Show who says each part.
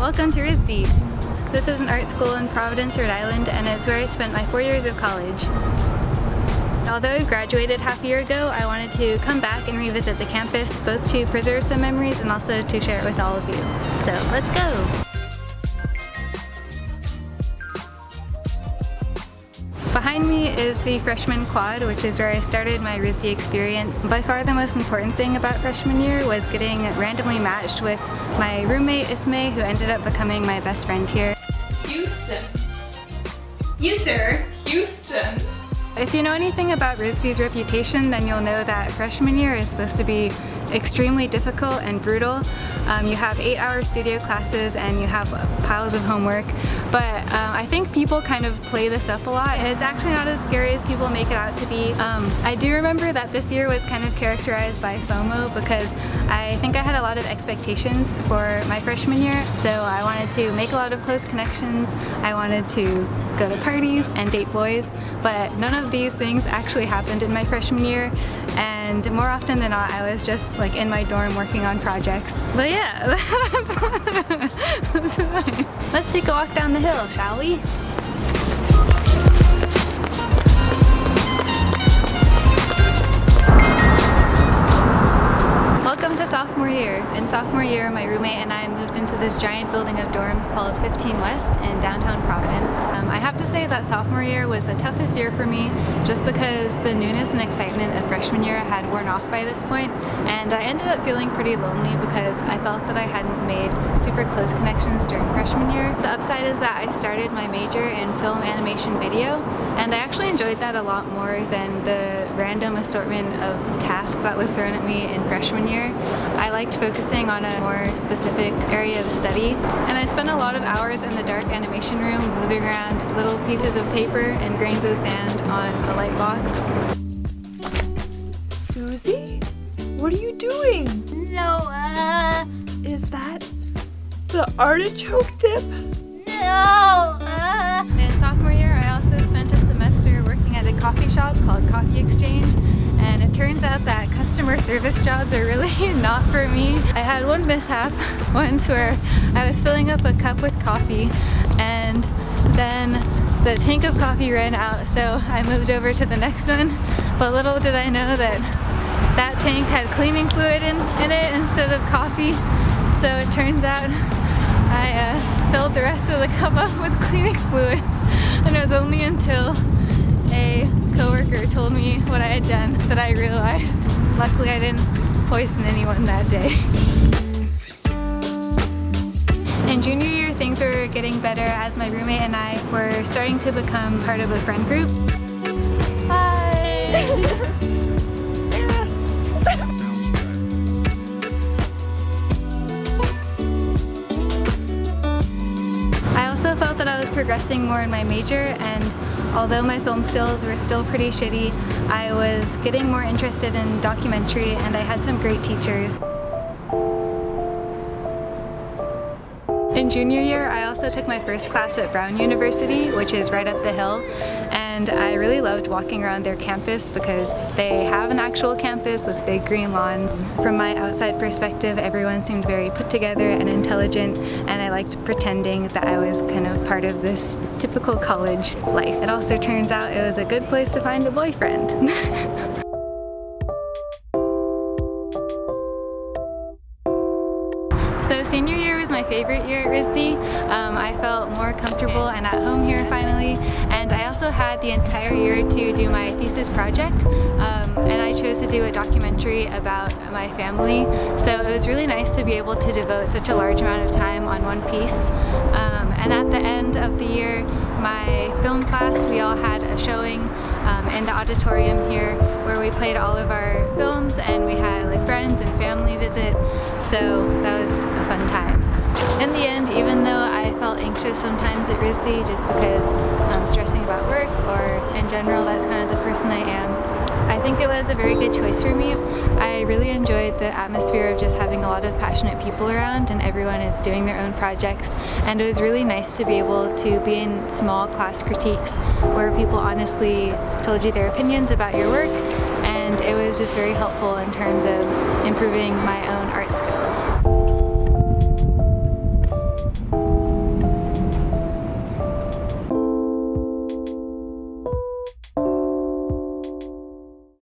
Speaker 1: Welcome to RISD. This is an art school in Providence, Rhode Island, and it's where I spent my 4 years of college. Although I graduated half a year ago, I wanted to come back and revisit the campus, both to preserve some memories and also to share it with all of you. So let's go! Behind me is the freshman quad, which is where I started my RISD experience. By far the most important thing about freshman year was getting randomly matched with my roommate Ehehe, who ended up becoming my best friend here.
Speaker 2: Houston.
Speaker 1: You, sir.
Speaker 2: Houston.
Speaker 1: If you know anything about RISD's reputation, then you'll know that freshman year is supposed to be extremely difficult and brutal. You have 8-hour studio classes and you have piles of homework, but I think people kind of play this up a lot. It's actually not as scary as people make it out to be. I do remember that this year was kind of characterized by FOMO because I think I had a lot of expectations for my freshman year, so I wanted to make a lot of close connections. I wanted to go to parties and date boys, but none of these things actually happened in my freshman year, and more often than not I was just like in my dorm working on projects. But yeah, that's fine. Let's take a walk down the hill, shall we? Welcome to sophomore year. In sophomore year, my roommate and I moved into this giant building of dorms called 15 West in downtown Providence. I have to say that sophomore year was the toughest year for me just because the newness and excitement of freshman year had worn off by this point, and I ended up feeling pretty lonely because I felt that I hadn't made super close connections during freshman year. The upside is that I started my major in film animation video, and I actually enjoyed that a lot more than the random assortment of tasks that was thrown at me in freshman year. I liked focusing on a more specific area of study, and I spent a lot of hours in the dark animation room moving around little pieces of paper and grains of sand on the light box.
Speaker 2: Susie? What are you doing?
Speaker 3: No,
Speaker 2: Is that the artichoke dip?
Speaker 3: no,
Speaker 1: In sophomore year, I also spent a semester working at a coffee shop called Coffee Exchange, and it turns out that customer service jobs are really not for me. I had one mishap once where I was filling up a cup with coffee and then the tank of coffee ran out, so I moved over to the next one, but little did I know that that tank had cleaning fluid in it instead of coffee, so it turns out I filled the rest of the cup up with cleaning fluid, and it was only until a coworker told me what I had done that I realized. Luckily I didn't poison anyone that day. In junior year, things were getting better as my roommate and I were starting to become part of a friend group. Hi! I also felt that I was progressing more in my major, and although my film skills were still pretty shitty, I was getting more interested in documentary and I had some great teachers. In junior year, I also took my first class at Brown University, which is right up the hill, and I really loved walking around their campus because they have an actual campus with big green lawns. From my outside perspective, everyone seemed very put together and intelligent, and I liked pretending that I was kind of part of this typical college life. It also turns out it was a good place to find a boyfriend. So senior year was my favorite year at RISD. I felt more comfortable and at home here finally, and I also had the entire year to do my thesis project, and I chose to do a documentary about my family, so it was really nice to be able to devote such a large amount of time on one piece. And at the end of the year, my film class, we all had a showing in the auditorium here where we played all of our films, and we had like friends and family visit, so that was a fun time. In the end, even though I felt anxious sometimes at RISD just because I'm stressing about work, or in general that's kind of the person I am, I think it was a very good choice for me. I really enjoyed the atmosphere of just having a lot of passionate people around, and everyone is doing their own projects, and it was really nice to be able to be in small class critiques where people honestly told you their opinions about your work, and it was just very helpful in terms of improving my own art skills.